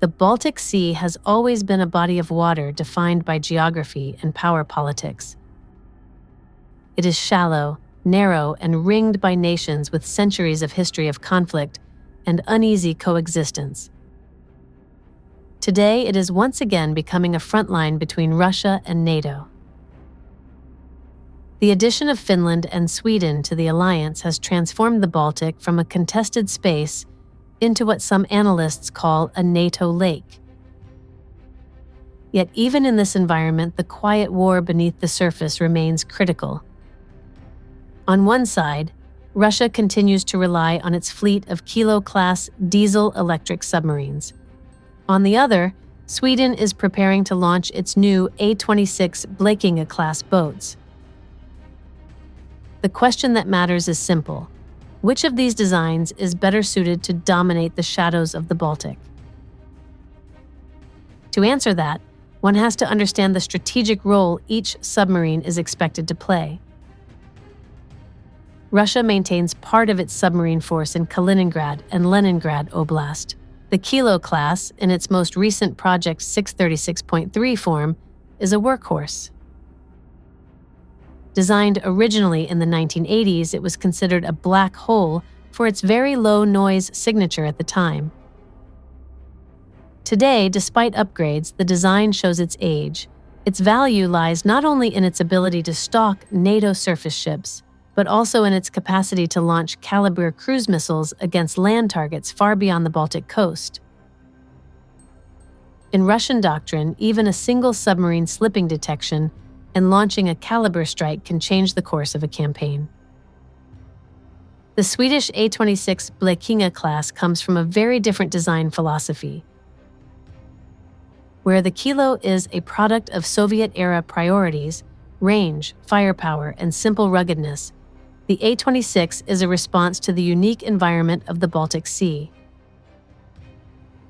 The Baltic Sea has always been a body of water defined by geography and power politics. It is shallow, narrow, and ringed by nations with centuries of history of conflict and uneasy coexistence. Today, it is once again becoming a front line between Russia and NATO. The addition of Finland and Sweden to the alliance has transformed the Baltic from a contested space into what some analysts call a NATO lake. Yet even in this environment, the quiet war beneath the surface remains critical. On one side, Russia continues to rely on its fleet of Kilo-class diesel-electric submarines. On the other, Sweden is preparing to launch its new A26 Blekinge-class boats. The question that matters is simple. Which of these designs is better suited to dominate the shadows of the Baltic? To answer that, one has to understand the strategic role each submarine is expected to play. Russia maintains part of its submarine force in Kaliningrad and Leningrad Oblast. The Kilo-class, in its most recent Project 636.3 form, is a workhorse. Designed originally in the 1980s, it was considered a black hole for its very low noise signature at the time. Today, despite upgrades, the design shows its age. Its value lies not only in its ability to stalk NATO surface ships, but also in its capacity to launch Kalibr cruise missiles against land targets far beyond the Baltic coast. In Russian doctrine, even a single submarine slipping detection and launching a Kalibr strike can change the course of a campaign. The Swedish A26 Blekinge-class comes from a very different design philosophy. Where the Kilo is a product of Soviet-era priorities, range, firepower, and simple ruggedness, the A26 is a response to the unique environment of the Baltic Sea.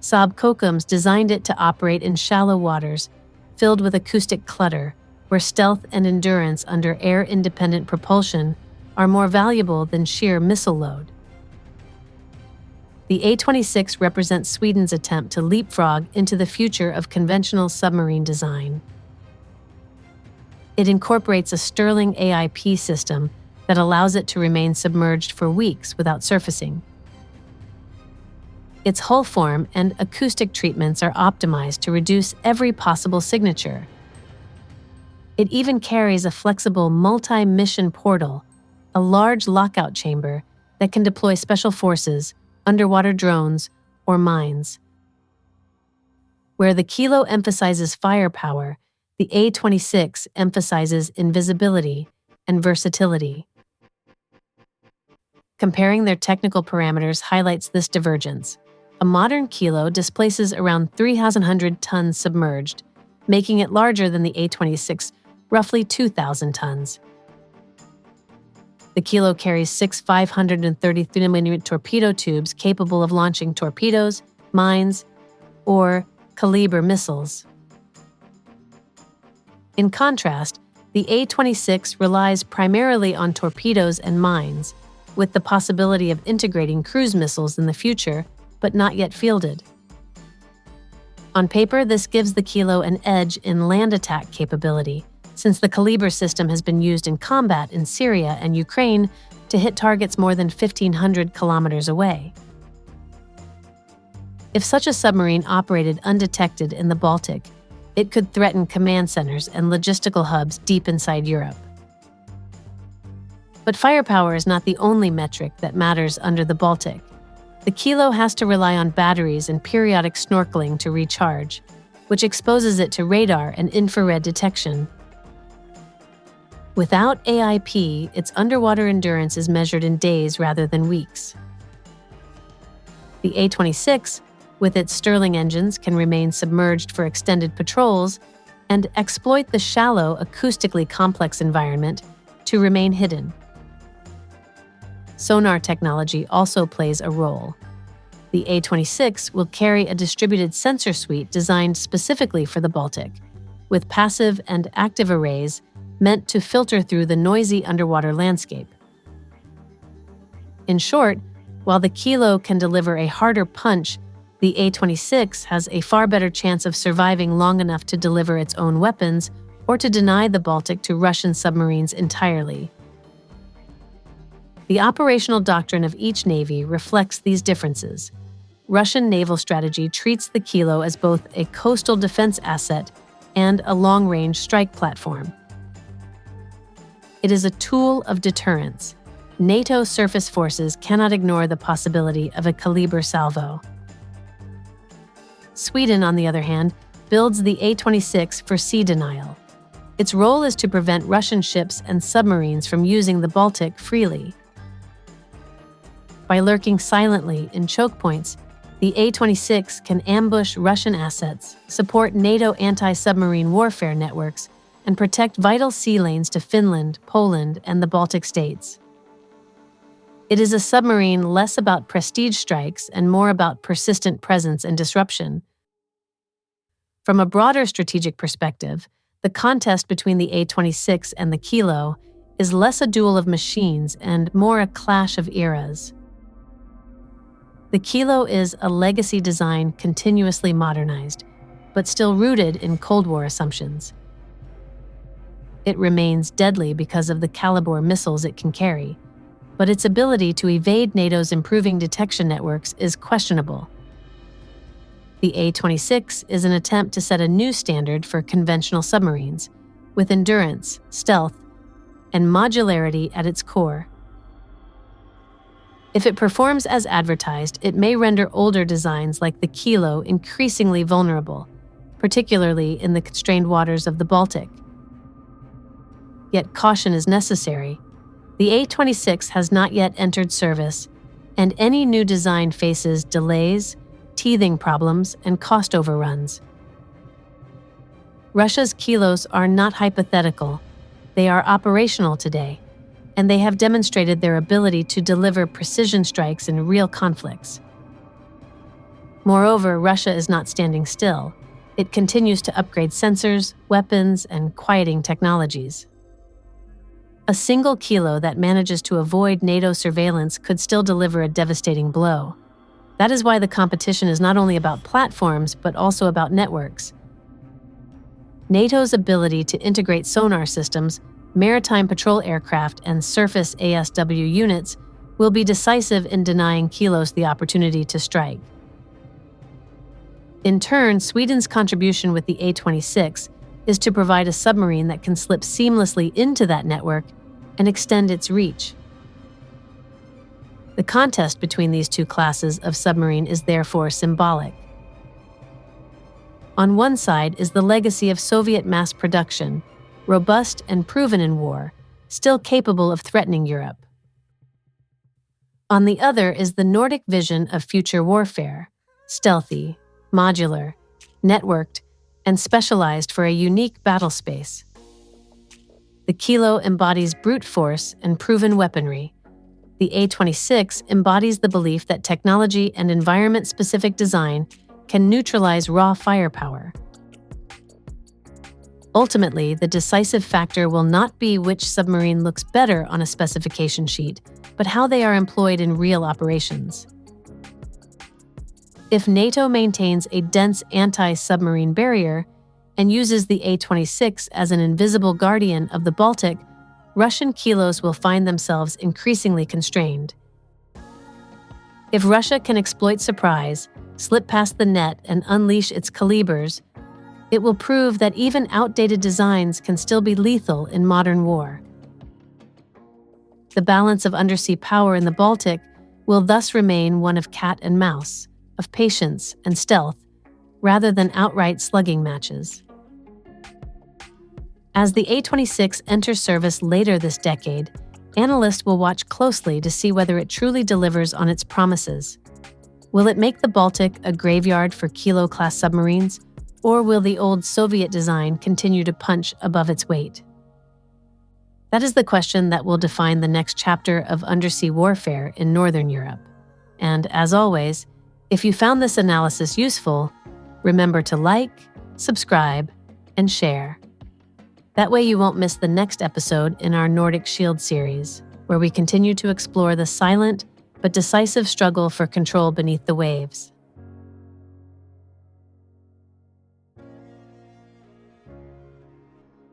Saab Kockums designed it to operate in shallow waters, filled with acoustic clutter, where stealth and endurance under air-independent propulsion are more valuable than sheer missile load. The A26 represents Sweden's attempt to leapfrog into the future of conventional submarine design. It incorporates a Sterling AIP system that allows it to remain submerged for weeks without surfacing. Its hull form and acoustic treatments are optimized to reduce every possible signature. It even carries a flexible multi-mission portal, a large lockout chamber that can deploy special forces, underwater drones, or mines. Where the Kilo emphasizes firepower, the A26 emphasizes invisibility and versatility. Comparing their technical parameters highlights this divergence. A modern Kilo displaces around 3,100 tons submerged, making it larger than the A26, roughly 2,000 tons. The Kilo carries 6 533mm torpedo tubes capable of launching torpedoes, mines, or Kalibr missiles. In contrast, the A26 relies primarily on torpedoes and mines, with the possibility of integrating cruise missiles in the future, but not yet fielded. On paper, this gives the Kilo an edge in land attack capability, since the Kalibr system has been used in combat in Syria and Ukraine to hit targets more than 1,500 kilometers away. If such a submarine operated undetected in the Baltic, it could threaten command centers and logistical hubs deep inside Europe. But firepower is not the only metric that matters under the Baltic. The Kilo has to rely on batteries and periodic snorkeling to recharge, which exposes it to radar and infrared detection. Without AIP, its underwater endurance is measured in days rather than weeks. The A26, with its Sterling engines, can remain submerged for extended patrols and exploit the shallow, acoustically complex environment to remain hidden. Sonar technology also plays a role. The A26 will carry a distributed sensor suite designed specifically for the Baltic, with passive and active arrays meant to filter through the noisy underwater landscape. In short, while the Kilo can deliver a harder punch The A26 has a far better chance of surviving long enough to deliver its own weapons or to deny the Baltic to Russian submarines entirely. The operational doctrine of each navy reflects these differences. Russian naval strategy treats the Kilo as both a coastal defense asset and a long-range strike platform. It is a tool of deterrence. NATO surface forces cannot ignore the possibility of a Kalibr salvo. Sweden, on the other hand, builds the A26 for sea denial. Its role is to prevent Russian ships and submarines from using the Baltic freely. By lurking silently in choke points, the A26 can ambush Russian assets, support NATO anti-submarine warfare networks, and protect vital sea lanes to Finland, Poland, and the Baltic states. It is a submarine less about prestige strikes and more about persistent presence and disruption. From a broader strategic perspective, the contest between the A26 and the Kilo is less a duel of machines and more a clash of eras. The Kilo is a legacy design continuously modernized, but still rooted in Cold War assumptions. It remains deadly because of the Kalibr missiles it can carry, but its ability to evade NATO's improving detection networks is questionable. The A26 is an attempt to set a new standard for conventional submarines, with endurance, stealth, and modularity at its core. If it performs as advertised, it may render older designs like the Kilo increasingly vulnerable, particularly in the constrained waters of the Baltic. Yet caution is necessary. The A26 has not yet entered service, and any new design faces delays, teething problems, and cost overruns. Russia's Kilos are not hypothetical. They are operational today, and they have demonstrated their ability to deliver precision strikes in real conflicts. Moreover, Russia is not standing still. It continues to upgrade sensors, weapons, and quieting technologies. A single Kilo that manages to avoid NATO surveillance could still deliver a devastating blow. That is why the competition is not only about platforms, but also about networks. NATO's ability to integrate sonar systems, maritime patrol aircraft, and surface ASW units will be decisive in denying Kilos the opportunity to strike. In turn, Sweden's contribution with the A26 is to provide a submarine that can slip seamlessly into that network and extend its reach. The contest between these two classes of submarine is therefore symbolic. On one side is the legacy of Soviet mass production, robust and proven in war, still capable of threatening Europe. On the other is the Nordic vision of future warfare, stealthy, modular, networked, and specialized for a unique battle space. The Kilo embodies brute force and proven weaponry. The A26 embodies the belief that technology and environment-specific design can neutralize raw firepower. Ultimately, the decisive factor will not be which submarine looks better on a specification sheet, but how they are employed in real operations. If NATO maintains a dense anti-submarine barrier and uses the A26 as an invisible guardian of the Baltic, Russian Kilos will find themselves increasingly constrained. If Russia can exploit surprise, slip past the net, and unleash its Kalibrs, it will prove that even outdated designs can still be lethal in modern war. The balance of undersea power in the Baltic will thus remain one of cat and mouse, of patience and stealth, rather than outright slugging matches. As the A26 enters service later this decade, analysts will watch closely to see whether it truly delivers on its promises. Will it make the Baltic a graveyard for Kilo-class submarines, or will the old Soviet design continue to punch above its weight? That is the question that will define the next chapter of undersea warfare in Northern Europe. And as always, if you found this analysis useful, remember to like, subscribe, and share. That way you won't miss the next episode in our Nordic Shield series, where we continue to explore the silent but decisive struggle for control beneath the waves.